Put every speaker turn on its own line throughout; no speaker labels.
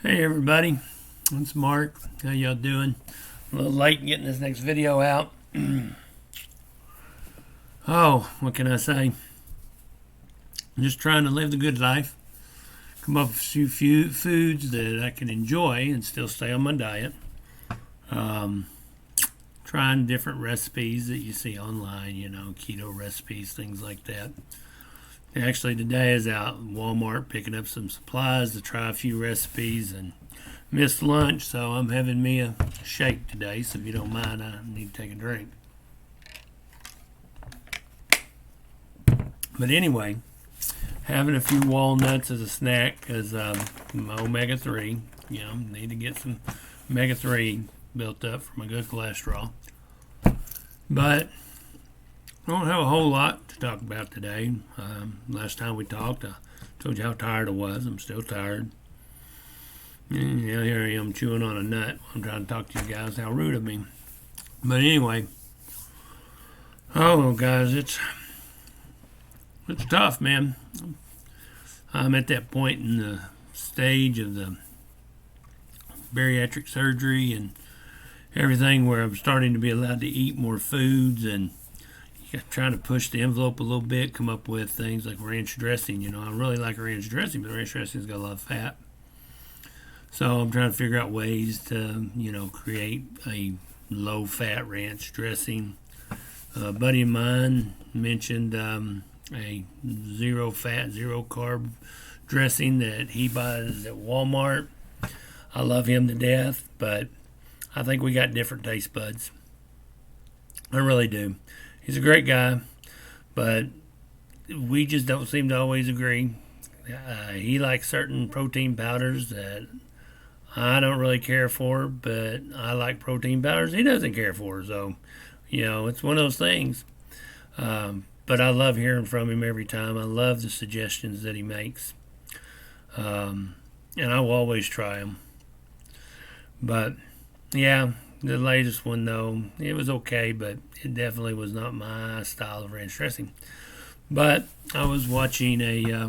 Hey everybody, it's Mark. How y'all doing? A little late getting this next video out. Oh, what can I say? Just trying to live the good life. Come up with a few foods that I can enjoy and still stay on my diet. Um, Trying different recipes that you see online, keto recipes, things like that. Actually, today I was out at Walmart picking up some supplies to try a few recipes and missed lunch, so I'm having me a shake today. So if you don't mind, I need to take a drink. But anyway, having a few walnuts as a snack because my omega-3, need to get some omega-3 built up for my good cholesterol. But I don't have a whole lot to talk about today. Last time we talked, I told you how tired I was. I'm still tired. And, here I am chewing on a nut. I'm trying to talk to you guys. How rude of me. But anyway, guys, it's tough, man. I'm at that point in the stage of the bariatric surgery and everything where I'm starting to be allowed to eat more foods and trying to push the envelope a little bit, come up with things like ranch dressing. I really like ranch dressing, but ranch dressing's got a lot of fat. So I'm trying to figure out ways to, create a low-fat ranch dressing. A buddy of mine mentioned a zero-fat, zero-carb dressing that he buys at Walmart. I love him to death, but I think we got different taste buds. I really do. He's a great guy, but we just don't seem to always agree. He likes certain protein powders that I don't really care for, but I like protein powders he doesn't care for. So, it's one of those things. But I love hearing from him every time. I love the suggestions that he makes. And I will always try them. But, yeah, the latest one, though, it was okay, but it definitely was not my style of ranch dressing. But I was watching a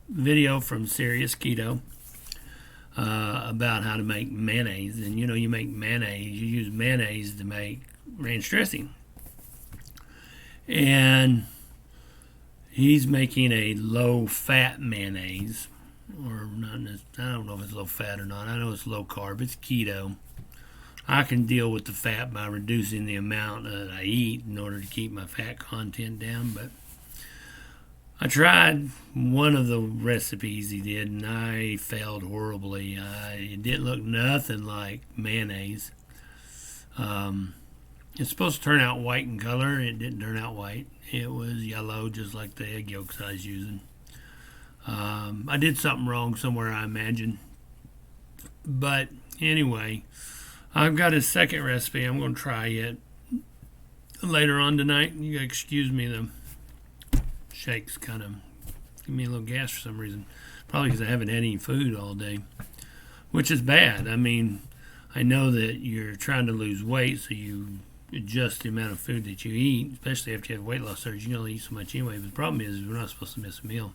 video from Serious Keto about how to make mayonnaise. And, you make mayonnaise, you use mayonnaise to make ranch dressing. And he's making a low-fat mayonnaise. Or not, I don't know if it's low fat or not. I know it's low carb. It's keto. I can deal with the fat by reducing the amount that I eat in order to keep my fat content down. But I tried one of the recipes he did, and I failed horribly. It didn't look nothing like mayonnaise. It's supposed to turn out white in color. It didn't turn out white. It was yellow, just like the egg yolks I was using. I did something wrong somewhere, I imagine. But anyway, I've got a second recipe I'm going to try it later on tonight. You gotta excuse me, the shakes kind of give me a little gas for some reason. Probably because I haven't had any food all day, which is bad. I mean, I know that you're trying to lose weight, so you adjust the amount of food that you eat, especially after you have weight loss surgery. You can only eat so much anyway. But the problem is we're not supposed to miss a meal.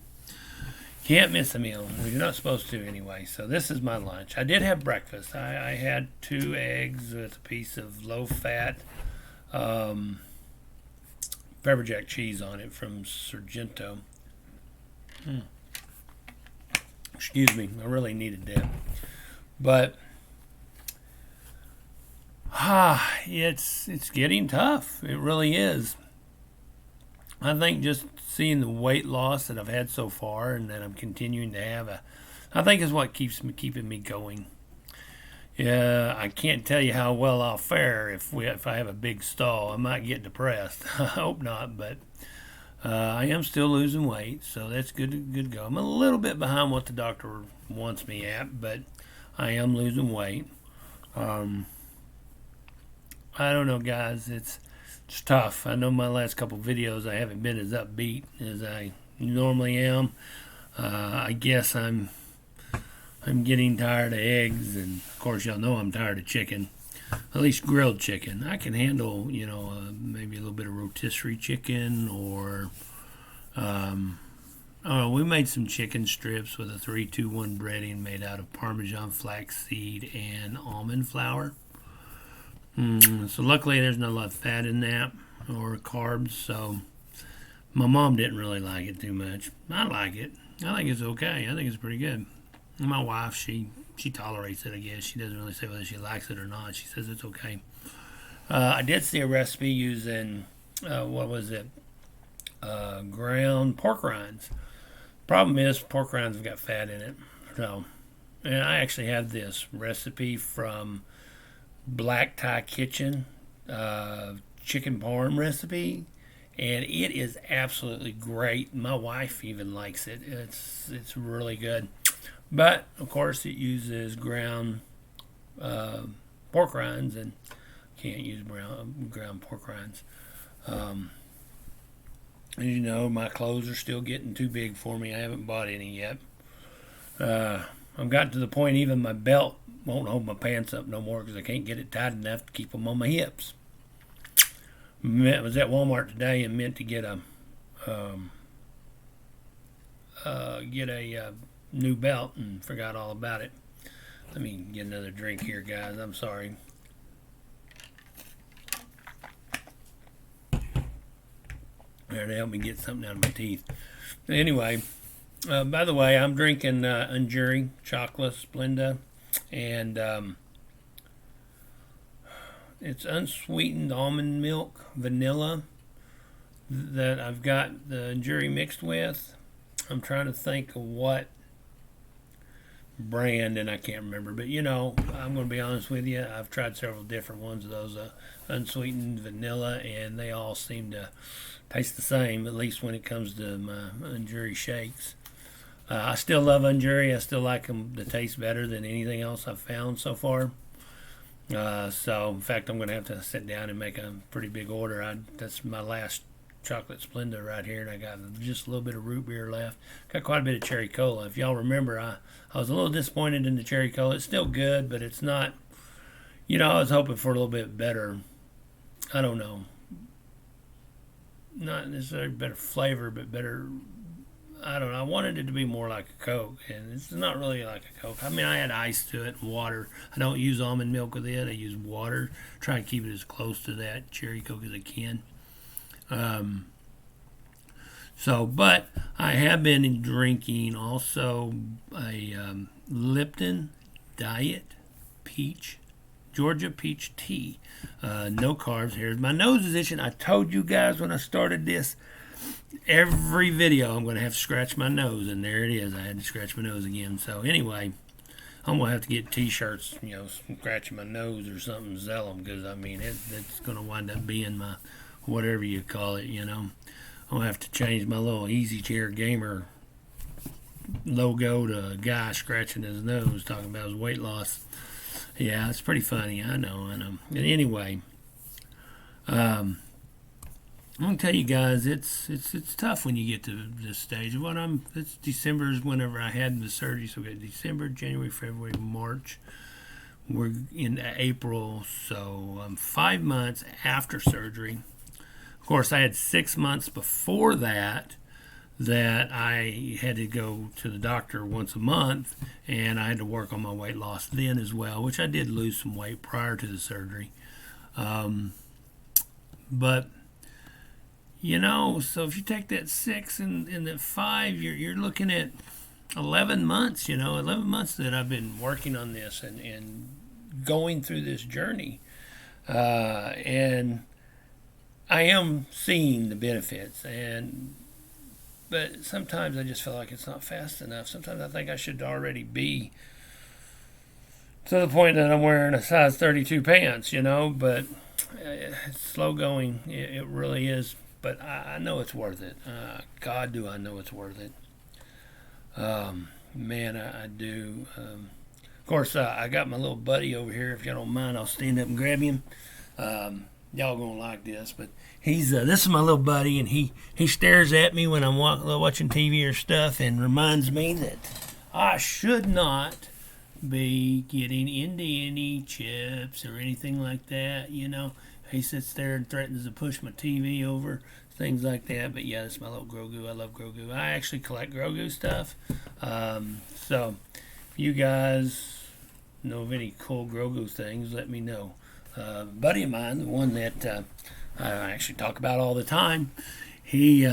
Can't miss a meal. You're not supposed to anyway. So this is my lunch. I did have breakfast. I had 2 eggs with a piece of low-fat pepper jack cheese on it from Sargento. Excuse me. I really needed that. But it's getting tough. It really is. I think just seeing the weight loss that I've had so far and that I'm continuing to have, I think is what keeping me going. Yeah, I can't tell you how well I'll fare if I have a big stall. I might get depressed. I hope not, but I am still losing weight, so that's good to go. I'm a little bit behind what the doctor wants me at, but I am losing weight. I don't know, guys. It's tough. I know my last couple videos I haven't been as upbeat as I normally am. I guess I'm getting tired of eggs, and of course y'all know I'm tired of chicken. At least grilled chicken. I can handle, maybe a little bit of rotisserie chicken, or I We made some chicken strips with a 3-2-1 breading made out of Parmesan flaxseed and almond flour. So luckily there's not a lot of fat in that or carbs, so my mom didn't really like it too much. I like it. I think it's okay. I think it's pretty good. My wife, she tolerates it, I guess. She doesn't really say whether she likes it or not. She says it's okay. I did see a recipe using, ground pork rinds. Problem is, pork rinds have got fat in it. So, and I actually have this recipe from Black Tie Kitchen, chicken parm recipe, and it is absolutely great. My wife even likes it. It's really good. But of course, it uses ground pork rinds, and can't use ground pork rinds. As you know, my clothes are still getting too big for me. I haven't bought any yet. I've gotten to the point even my belt won't hold my pants up no more because I can't get it tight enough to keep them on my hips. I was at Walmart today and meant to get a new belt and forgot all about it. Let me get another drink here, guys. I'm sorry. There to help me get something out of my teeth. Anyway, by the way, I'm drinking Unjuri chocolate Splenda, and it's unsweetened almond milk, vanilla that I've got the Unjuri mixed with. I'm trying to think of what brand, and I can't remember. But you know, I'm going to be honest with you. I've tried several different ones of those unsweetened vanilla, and they all seem to taste the same, at least when it comes to my Unjuri shakes. I still love Unjuri. I still like them to taste better than anything else I've found so far. So, in fact, I'm going to have to sit down and make a pretty big order. That's my last chocolate Splenda right here, and I got just a little bit of root beer left. Got quite a bit of cherry cola. If y'all remember, I was a little disappointed in the cherry cola. It's still good, but it's not, I was hoping for a little bit better, I don't know, not necessarily better flavor, but better, I don't know. I wanted it to be more like a Coke, and it's not really like a Coke. I mean, I add ice to it and water. I don't use almond milk with it. I use water. Try to keep it as close to that cherry Coke as I can. But I have been drinking also a Lipton Diet Peach, Georgia Peach Tea. No carbs. Here's my nose is itching. I told you guys when I started this, every video I'm going to have to scratch my nose, and there it is. I had to scratch my nose again. So anyway, I'm going to have to get t-shirts, scratching my nose or something, sell them, because, I mean, it's going to wind up being my whatever you call it, I'm going to have to change my little Easy Chair Gamer logo to a guy scratching his nose talking about his weight loss. Yeah, it's pretty funny. I know. And anyway, I'm going to tell you guys, it's tough when you get to this stage. It's December is whenever I had the surgery, so we got December, January, February, March. We're in April, so 5 months after surgery. Of course, I had 6 months before that I had to go to the doctor once a month, and I had to work on my weight loss then as well, which I did lose some weight prior to the surgery. But so if you take that 6 and that 5, you're looking at 11 months, 11 months that I've been working on this and going through this journey. And I am seeing the benefits, but sometimes I just feel like it's not fast enough. Sometimes I think I should already be to the point that I'm wearing a size 32 pants, but it's slow going. It really is. But I know it's worth it. God, do I know it's worth it. Man, I do. Of course, I got my little buddy over here. If y'all don't mind, I'll stand up and grab him. Y'all gonna like this, but this is my little buddy, and he stares at me when I'm watching TV or stuff, and reminds me that I should not be getting into any chips or anything like that. He sits there and threatens to push my TV over things like that. But yeah, that's my little Grogu. I love Grogu. I actually collect Grogu stuff. So if you guys know of any cool Grogu things, let me know. A buddy of mine, the one that I actually talk about all the time, he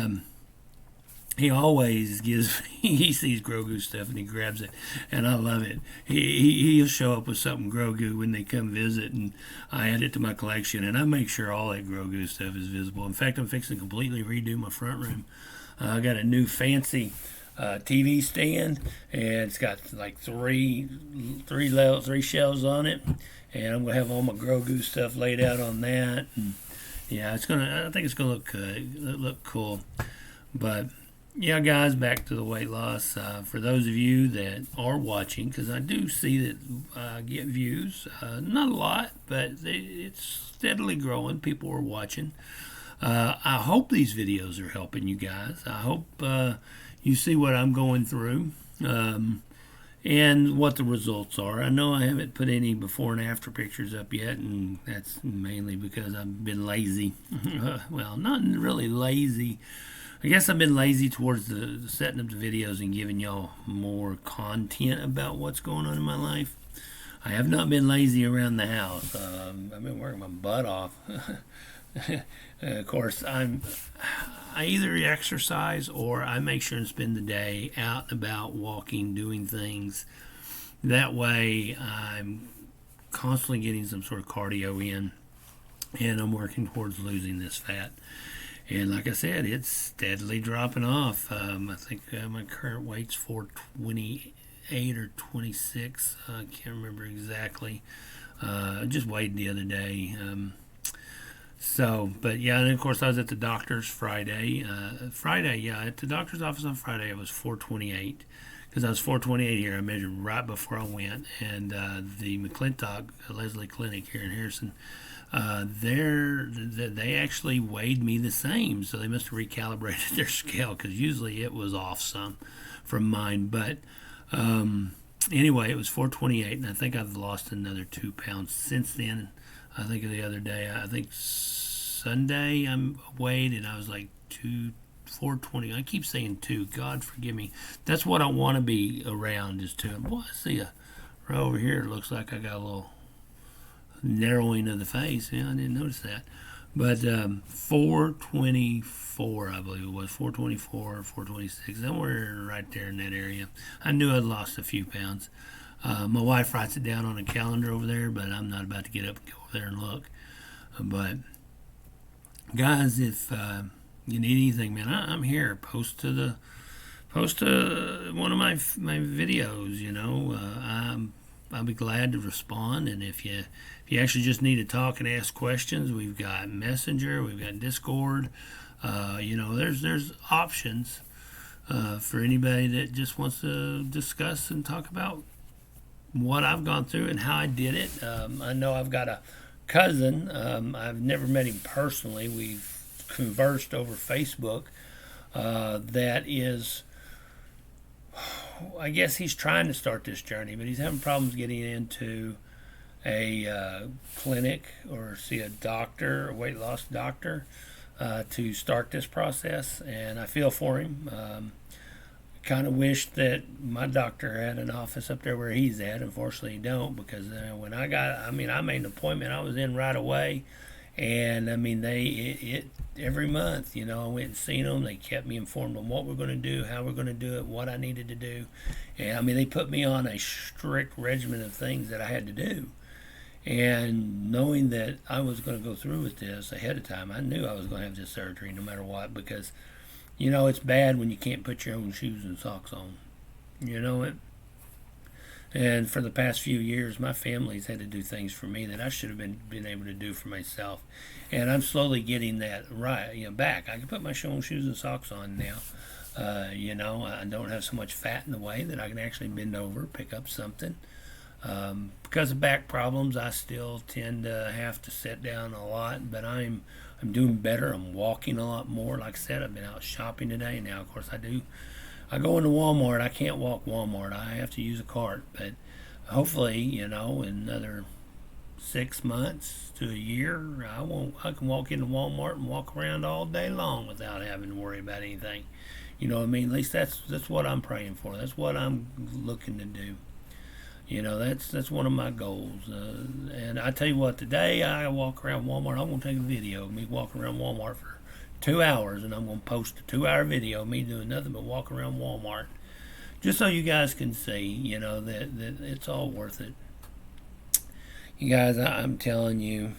always gives he sees Grogu stuff and he grabs it, and I love it. He'll show up with something Grogu when they come visit, and I add it to my collection, and I make sure all that Grogu stuff is visible. In fact, I'm fixing to completely redo my front room. I got a new fancy TV stand, and it's got like three shelves on it, and I'm gonna have all my Grogu stuff laid out on that. And yeah, I think it's gonna look good. Look cool, but. Yeah, guys, back to the weight loss. For those of you that are watching, because I do see that I get views, not a lot, but it's steadily growing. People are watching. I hope these videos are helping you guys. I hope you see what I'm going through and what the results are. I know I haven't put any before and after pictures up yet, and that's mainly because I've been lazy. Well, not really lazy. I guess I've been lazy towards the setting up the videos and giving y'all more content about what's going on in my life. I have not been lazy around the house. I've been working my butt off. Of course, I either exercise or I make sure and spend the day out and about, walking, doing things. That way, I'm constantly getting some sort of cardio in, and I'm working towards losing this fat. And like I said, it's steadily dropping off. I think my current weight's 428 or 26. I can't remember exactly. I just weighed the other day. But yeah, and of course I was at the doctor's Friday. At the doctor's office on Friday, it was 428. Because I was 428 here. I measured right before I went. And the McClintock Leslie Clinic here in Harrison, they actually weighed me the same, so they must have recalibrated their scale, because usually it was off some from mine. But anyway, it was 428, and I think I've lost another 2 pounds since then. I think the other day, I think Sunday, I weighed, and I was like 420. I keep saying 2. God forgive me. That's what I want to be around, is 2. Boy, I see right over here. It looks like I got a little narrowing of the face. Yeah, I didn't notice that. But 424, I believe it was. 424, 426, somewhere right there in that area. I knew I'd lost a few pounds. My wife writes it down on a calendar over there, but I'm not about to get up and go over there and look. But guys, if you need anything, man, I'm here. Post to one of my videos. I'll be glad to respond. And if you actually just need to talk and ask questions, we've got Messenger, we've got Discord. There's options for anybody that just wants to discuss and talk about what I've gone through and how I did it. I know I've got a cousin. I've never met him personally. We've conversed over Facebook. That is, I guess he's trying to start this journey, but he's having problems getting into a clinic or see a doctor, a weight loss doctor, to start this process. And I feel for him. Kind of wish that my doctor had an office up there where he's at. Unfortunately, he don't, because when I made an appointment, I was in right away. And every month, I went and seen them. They kept me informed on what we're going to do, how we're going to do it, what I needed to do. And they put me on a strict regimen of things that I had to do. And knowing that I was going to go through with this ahead of time, I knew I was going to have this surgery no matter what, because, it's bad when you can't put your own shoes and socks on. You know it? And for the past few years, my family's had to do things for me that I should have been able to do for myself. And I'm slowly getting that back. I can put my own shoes and socks on now. I don't have so much fat in the way that I can actually bend over, pick up something. Because of back problems, I still tend to have to sit down a lot, but I'm doing better. I'm walking a lot more. Like I said, I've been out shopping today. Now, of course, I go into Walmart. I can't walk Walmart. I have to use a cart. But hopefully, in another 6 months to a year, I can walk into Walmart and walk around all day long without having to worry about anything. You know what I mean? At least that's what I'm praying for. That's what I'm looking to do. You know, that's one of my goals. And I tell you what, today I walk around Walmart. I'm gonna take a video of me walking around Walmart for 2 hours, and I'm gonna post a 2 hour video of me doing nothing but walking around Walmart, just so you guys can see, you know, that it's all worth it. You guys, I'm telling you,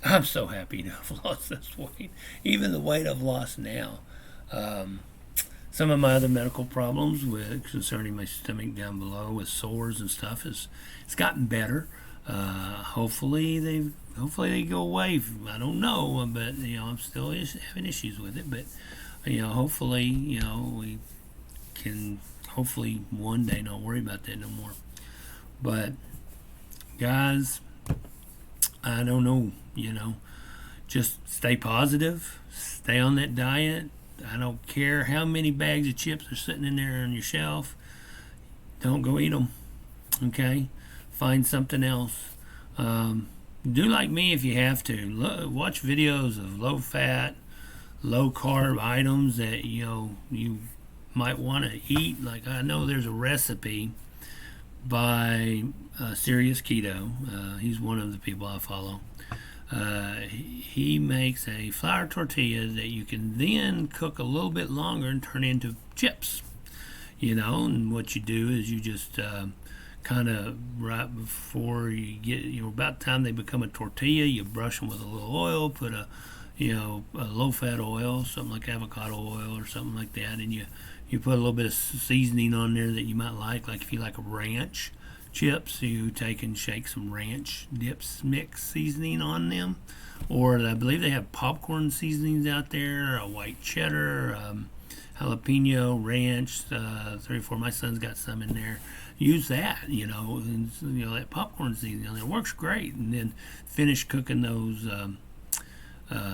I'm so happy to have lost this weight, even the weight I've lost now. Some of my other medical problems with concerning my stomach down below with sores and stuff it's gotten better. Hopefully they go away. I don't know, but you know I'm still having issues with it. But you know, hopefully, you know, we can hopefully one day not worry about that no more. But guys, I don't know. You know, just stay positive. Stay on that diet. I don't care how many bags of chips are sitting in there on your shelf. Don't go eat them. Okay? Find something else. Do like me if you have to. Watch videos of low-fat, low-carb items that you might want to eat. Like I know there's a recipe by Serious Keto. He's one of the people I follow. He makes a flour tortilla that you can then cook a little bit longer and turn into chips. You know, and what you do is you just kind of right before you get, you know, about the time they become a tortilla, you brush them with a little oil, put a low-fat oil, something like avocado oil or something like that, and you put a little bit of seasoning on there that you might like if you like a ranch chips, you take and shake some ranch dips mix seasoning on them, or I believe they have popcorn seasonings out there, a white cheddar, jalapeno ranch, 3 or 4. My son's got some in there. Use that, you know, and, you know, that popcorn seasoning. It works great, and then finish cooking those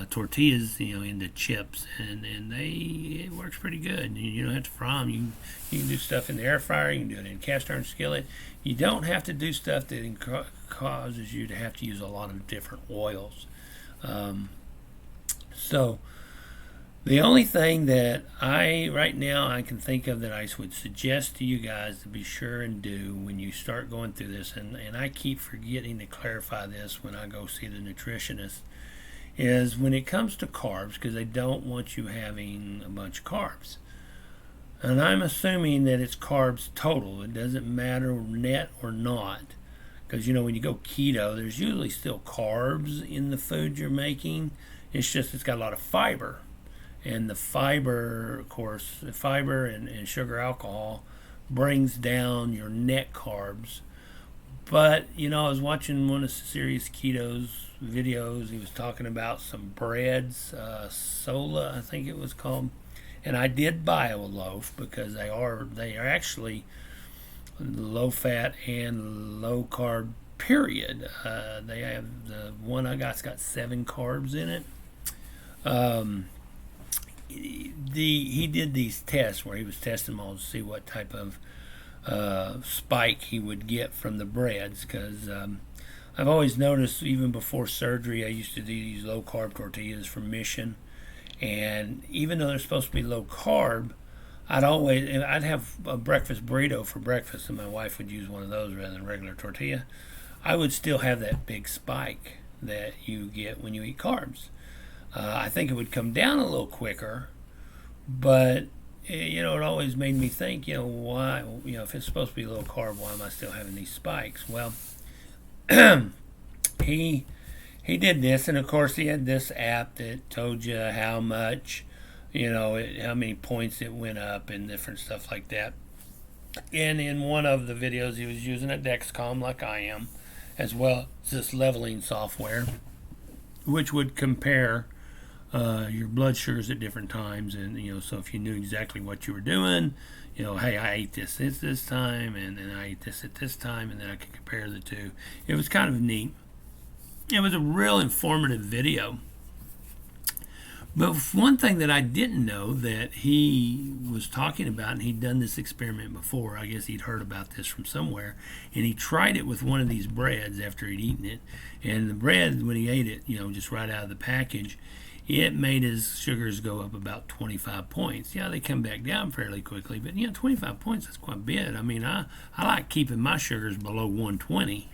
tortillas, you know, into chips, and it works pretty good. You don't have to fry them. You can do stuff in the air fryer. You can do it in a cast iron skillet. You don't have to do stuff that causes you to have to use a lot of different oils. So the only thing that right now I can think of that I would suggest to you guys to be sure and do when you start going through this, and I keep forgetting to clarify this when I go see the nutritionist, is when it comes to carbs, because they don't want you having a bunch of carbs. And I'm assuming that it's carbs total. It doesn't matter net or not. Because, you know, when you go keto, there's usually still carbs in the food you're making. It's just it's got a lot of fiber. And the fiber, of course, the fiber and sugar alcohol brings down your net carbs. But, you know, I was watching one of Serious Keto's videos. He was talking about some breads, Sola, I think it was called. And I did buy a loaf because they are actually low fat and low carb, period. They have the one I got's got 7 carbs in it. He did these tests where he was testing them all to see what type of spike he would get from the breads, because I've always noticed even before surgery I used to do these low carb tortillas from Mission, and even though they're supposed to be low carb, I'd have a breakfast burrito for breakfast, and my wife would use one of those rather than regular tortilla. I would still have that big spike that you get when you eat carbs. I think it would come down a little quicker, but you know, it always made me think, you know, why, you know, if it's supposed to be low carb, why am I still having these spikes? Well, he did this, and of course he had this app that told you how much, you know, how many points it went up and different stuff like that. And in one of the videos he was using a Dexcom like I am, as well as this leveling software, which would compare your blood sugars at different times, and you know, so if you knew exactly what you were doing, you know, hey, I ate this time, and then I ate this at this time, and then I could compare the two. It was kind of neat. It was a real informative video. But one thing that I didn't know that he was talking about, and he'd done this experiment before, I guess he'd heard about this from somewhere, and he tried it with one of these breads after he'd eaten it. And the bread, when he ate it, just right out of the package, it made his sugars go up about 25 points. Yeah, they come back down fairly quickly, but 25 points, that's quite a bit. I mean, I like keeping my sugars below 120.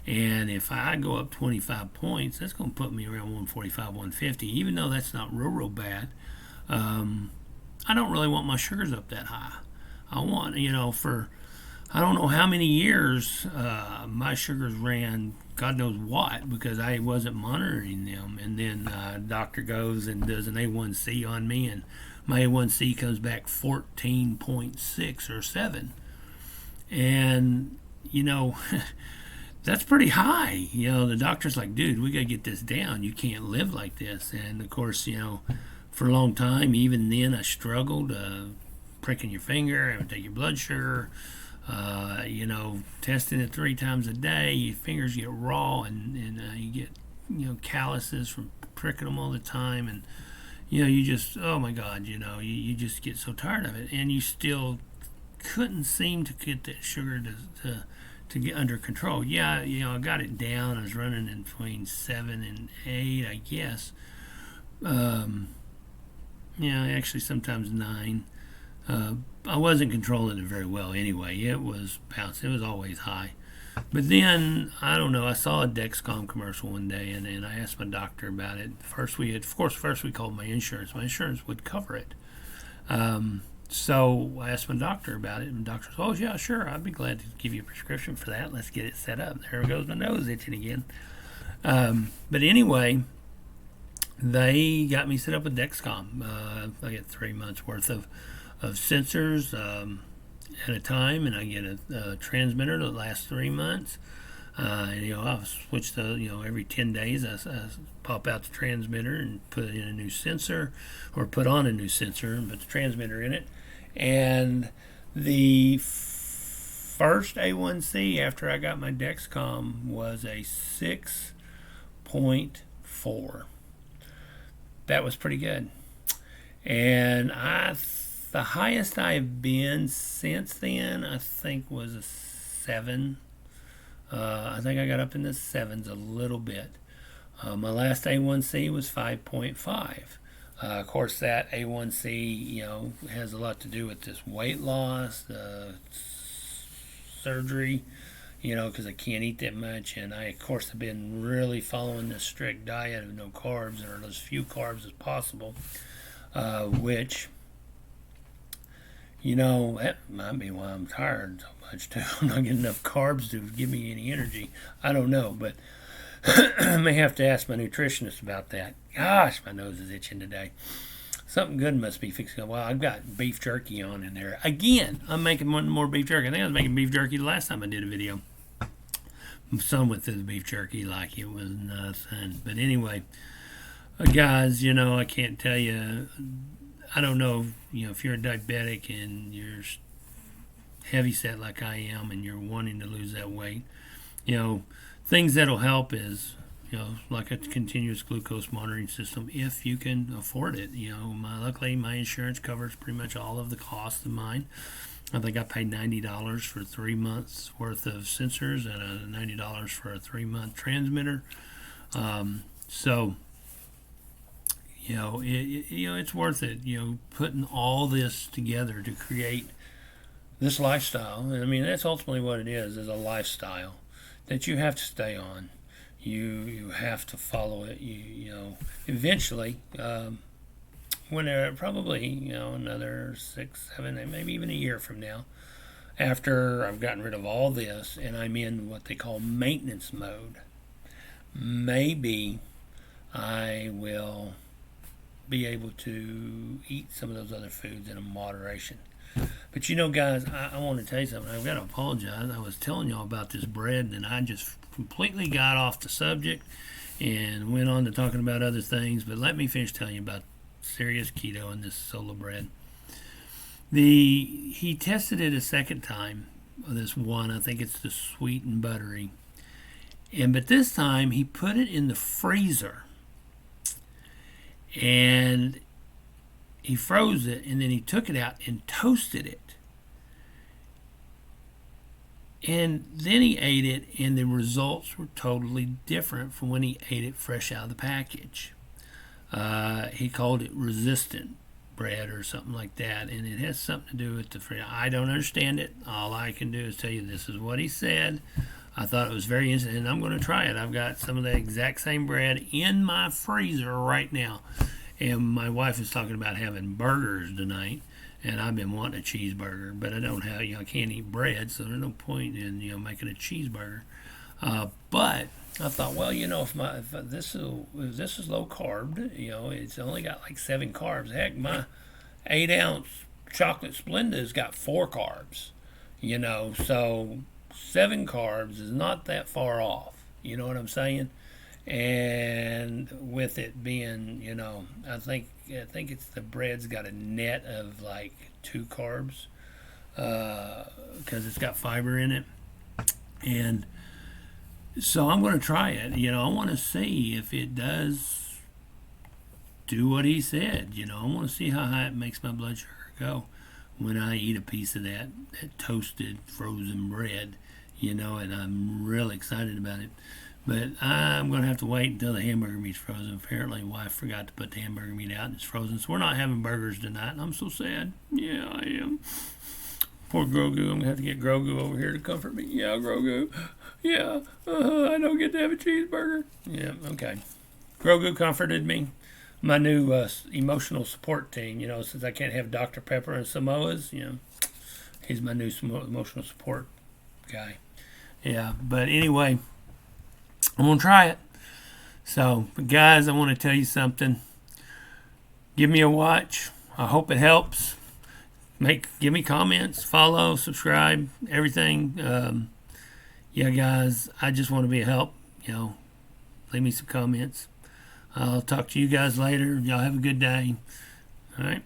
And if I go up 25 points, that's going to put me around 145, 150, even though that's not real bad. I don't really want my sugars up that high. I want, for I don't know how many years my sugars ran God knows what because I wasn't monitoring them. And then doctor goes and does an A1C on me, and my A1C comes back 14.6 or 7. And, that's pretty high. The doctor's like, dude, we got to get this down. You can't live like this. And, of course, for a long time, even then, I struggled pricking your finger, having to take your blood sugar, testing it 3 times a day. Your fingers get raw and you get, calluses from pricking them all the time. And, you just, oh, my God, you just get so tired of it. And you still couldn't seem to get that sugar to get under control. Yeah, I got it down. I was running in between 7 and 8, I guess. Actually sometimes 9. I wasn't controlling it very well anyway. It was bouncing. It was always high. But then, I don't know, I saw a Dexcom commercial one day, and I asked my doctor about it. First we called my insurance. My insurance would cover it. So I asked my doctor about it, and the doctor said, oh, yeah, sure, I'd be glad to give you a prescription for that. Let's get it set up. There goes my nose itching again. But anyway, they got me set up with Dexcom. I get 3 months worth of sensors at a time, and I get a transmitter that lasts 3 months. I'll switch every 10 days I pop out the transmitter and put in a new sensor, or put on a new sensor and put the transmitter in it. And the first A1C after I got my Dexcom was a 6.4. That was pretty good. And the highest I've been since then, I think, was a 7. I think I got up in the 7s a little bit. My last A1C was 5.5. Of course, that A1C, has a lot to do with this weight loss, surgery, because I can't eat that much. And I, of course, have been really following this strict diet of no carbs, or as few carbs as possible, which, that might be why I'm tired so much, too. I'm not getting enough carbs to give me any energy. I don't know, but I may have to ask my nutritionist about that. Gosh, my nose is itching today. Something good must be fixing. Well, I've got beef jerky on in there. Again, I'm making one more beef jerky. I think I was making beef jerky the last time I did a video. My son went through the beef jerky like it was nothing. But anyway, guys, I can't tell you. I don't know, if you're a diabetic and you're heavy set like I am and you're wanting to lose that weight, things that'll help is, like a continuous glucose monitoring system if you can afford it. Luckily my insurance covers pretty much all of the costs of mine. I think I paid $90 for 3 months worth of sensors and $90 for a 3-month transmitter. So it's worth it, putting all this together to create this lifestyle. I mean, that's ultimately what it is a lifestyle that you have to stay on. You have to follow it. Eventually, when they're probably, another 6, 7, maybe even a year from now, after I've gotten rid of all this and I'm in what they call maintenance mode, maybe I will be able to eat some of those other foods in a moderation. But guys, I want to tell you something. I've got to apologize. I was telling y'all about this bread, and I just completely got off the subject and went on to talking about other things. But let me finish telling you about serious keto and this solo bread. He tested it a second time. This one, I think it's the sweet and buttery. But this time he put it in the freezer. And he froze it, and then he took it out and toasted it. And then he ate it, and the results were totally different from when he ate it fresh out of the package. He called it resistant bread or something like that, and it has something to do with the fresh. I don't understand it. All I can do is tell you this is what he said. I thought it was very interesting, and I'm going to try it. I've got some of the exact same bread in my freezer right now, and my wife is talking about having burgers tonight. And I've been wanting a cheeseburger, but I don't have, I can't eat bread, so there's no point in, making a cheeseburger. But I thought, well, if this is low carb, it's only got like 7 carbs. Heck, my 8-ounce chocolate Splenda's got 4 carbs, so 7 carbs is not that far off. You know what I'm saying? And with it being, I think it's the bread's got a net of like 2 carbs because it's got fiber in it. And so I'm going to try it. I want to see if it does do what he said. I want to see how high it makes my blood sugar go when I eat a piece of that toasted frozen bread, and I'm really excited about it. But I'm going to have to wait until the hamburger meat's frozen. Apparently, wife forgot to put the hamburger meat out and it's frozen. So we're not having burgers tonight, and I'm so sad. Yeah, I am. Poor Grogu. I'm going to have to get Grogu over here to comfort me. Yeah, Grogu. Yeah, I don't get to have a cheeseburger. Yeah, okay. Grogu comforted me. My new emotional support team, since I can't have Dr. Pepper and Samoas, he's my new emotional support guy. Yeah, but anyway, I'm going to try it. So, guys, I want to tell you something. Give me a watch. I hope it helps. Give me comments, follow, subscribe, everything. Yeah, guys, I just want to be a help. Leave me some comments. I'll talk to you guys later. Y'all have a good day. All right.